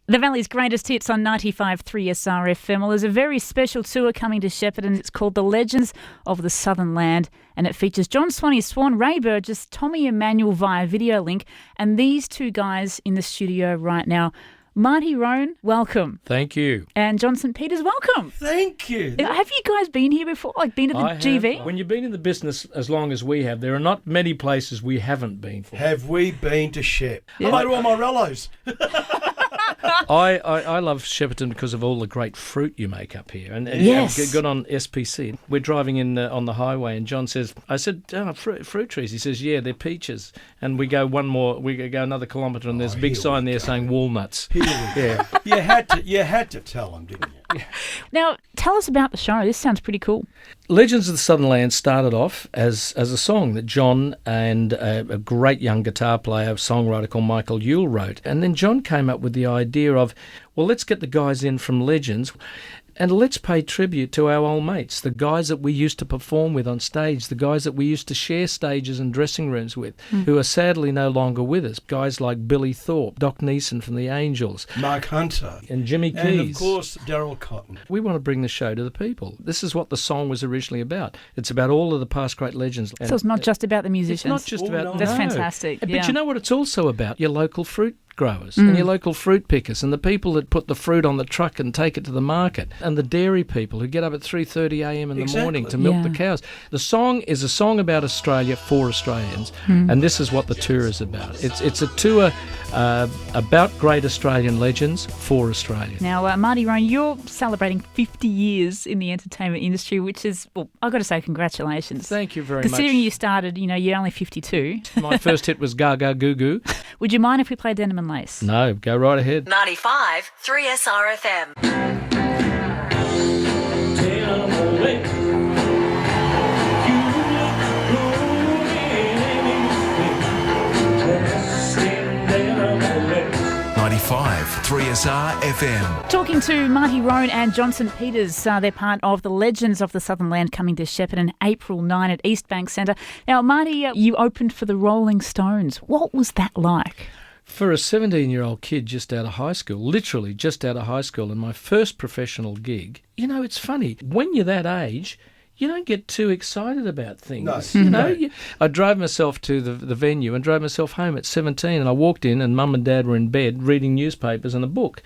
The Valley's greatest hits on 95.3 SRFM. Well, there's a very special tour coming to Shepparton. It's called The Legends of the Southern Land, and it features Swanee Swan, Ray Burgess, Tommy Emmanuel via video link, and these two guys in the studio right now. Marty Rhone, welcome. Thank you. And St Peeters, welcome. Thank you. Have you guys been here before? Like, been to the GV? When you've been in the business as long as we have, there are not many places we haven't been for. Have we been to Shep? Hello to all my rellos. I love Shepparton because of all the great fruit you make up here. And Yes. got on SPC. We're driving in on the highway, and John says, I said, fruit trees. He says, yeah, they're peaches. And we go another kilometre, and there's a big sign there saying walnuts. Yeah. You had to tell them, didn't you? Now, tell us about the show. This sounds pretty cool. Legends of the Southern Land started off as a song that John and a great young guitar player, songwriter called Michael Yule wrote. And then John came up with the idea of, well, let's get the guys in from Legends and let's pay tribute to our old mates, the guys that we used to perform with on stage, the guys that we used to share stages and dressing rooms with, who are sadly no longer with us. Guys like Billy Thorpe, Doc Neeson from the Angels, Marc Hunter, and Jimmy Keys. And, of course, Darryl Cotton. We want to bring the show to the people. This is what the song was originally about. It's about all of the past great legends. So it's not just about the musicians? It's not just about... No. That's fantastic. But yeah. you know what it's also about? Your local fruit growers and your local fruit pickers and the people that put the fruit on the truck and take it to the market, and the dairy people who get up at 3:30 a.m. in the morning to milk the cows. The song is a song about Australia for Australians, and this is what the tour is about. It's a tour about great Australian legends for Australia. Now, Marty Rhone, you're celebrating 50 years in the entertainment industry, which is, well, I've got to say congratulations. Thank you very much. Considering you started, you're only 52. My first hit was Gaga Goo Goo. Would you mind if we played Denim and Lace? No, go right ahead. 95.3 SRFM. 95.3 SRFM. Talking to Marty Rhone and St Peeters. They're part of the Legends of the Southern Land coming to Shepparton April 9 at East Bank Centre. Now, Marty, you opened for the Rolling Stones. What was that like? For a 17-year-old kid just out of high school, literally just out of high school, and my first professional gig, it's funny. When you're that age, you don't get too excited about things. No. I drove myself to the venue and drove myself home at 17, and I walked in and Mum and Dad were in bed reading newspapers and a book.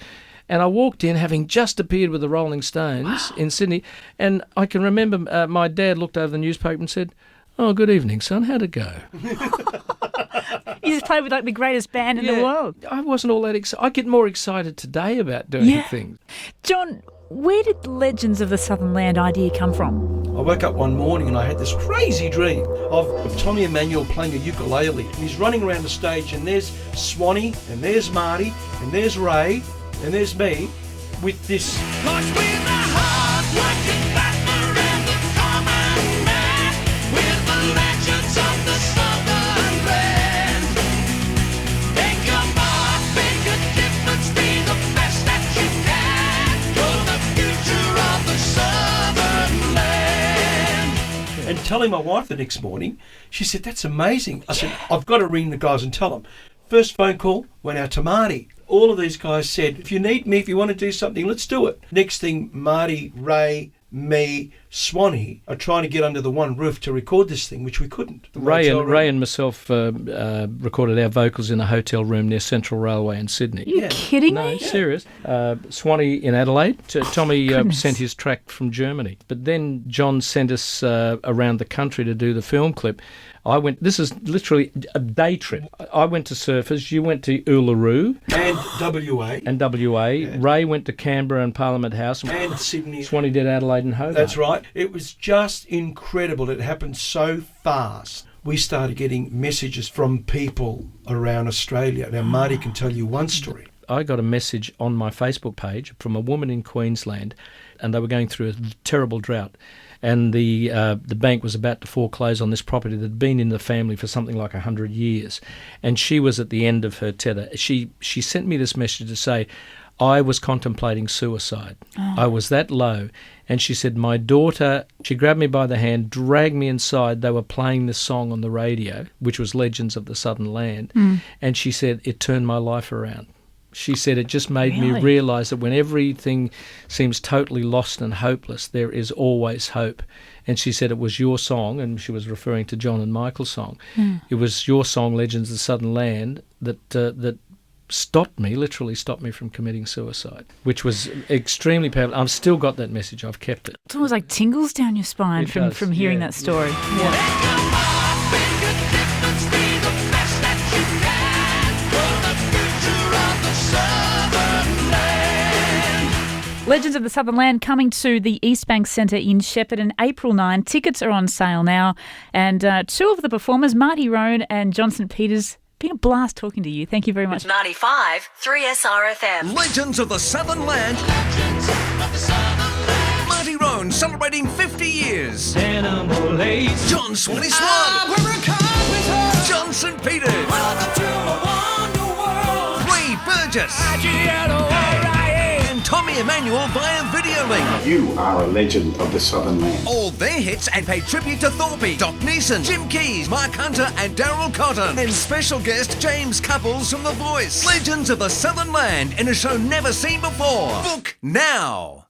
And I walked in having just appeared with the Rolling Stones in Sydney, and I can remember my dad looked over the newspaper and said, "Oh, good evening, son. How'd it go?" You just played with the greatest band in the world. I wasn't all that excited. I get more excited today about doing things. John, where did the Legends of the Southern Land idea come from? I woke up one morning and I had this crazy dream of Tommy Emmanuel playing a ukulele. And he's running around the stage, and there's Swanee, and there's Marty, and there's Ray, and there's me with this... And telling my wife the next morning, she said, "That's amazing." I said, "I've got to ring the guys and tell them." First phone call went out to Marty. All of these guys said, "If you need me, if you want to do something, let's do it." Next thing, Marty, Ray, me, Swanee are trying to get under the one roof to record this thing, which we couldn't. Ray and myself recorded our vocals in a hotel room near Central Railway in Sydney. Are you kidding me? No, serious. Swanee in Adelaide. Tommy sent his track from Germany. But then John sent us around the country to do the film clip. This is literally a day trip. I went to Surfers, you went to Uluru. And WA. Yeah. Ray went to Canberra and Parliament House. And Sydney. Swanee did Adelaide and Hobart. That's right. It was just incredible. It happened so fast. We started getting messages from people around Australia. Now, Marty can tell you one story. I got a message on my Facebook page from a woman in Queensland, and they were going through a terrible drought. And the bank was about to foreclose on this property that had been in the family for something like 100 years. And she was at the end of her tether. She sent me this message to say, I was contemplating suicide. I was that low. And she said, my daughter, she grabbed me by the hand, dragged me inside. They were playing this song on the radio, which was Legends of the Southern Land. And she said, it turned my life around. She said it just made me Really? realise that when everything seems totally lost and hopeless, there is always hope. And she said it was your song, and she was referring to John and Michael's song. It was your song, Legends of the Southern Land, that literally stopped me from committing suicide, which was extremely powerful. I've still got that message. I've kept it. It's almost like tingles down your spine It from does, hearing yeah, that story. Legends of the Southern Land coming to the East Bank Centre in Shepparton, April 9. Tickets are on sale now. And two of the performers, Marty Rhone and St Peeters, been a blast talking to you. Thank you very much. 95 3SRFM. Legends of the Southern Land. Marty Rhone celebrating 50 years. John Swanee Swan. St Peeters. Burgess. And Tommy Emmanuel via video link. You are a legend of the Southern Land. All their hits and pay tribute to Thorpe, Doc Neeson, Jim Keys, Marc Hunter and Darryl Cotton. And special guest James Couples from The Voice. Legends of the Southern Land in a show never seen before. Book now.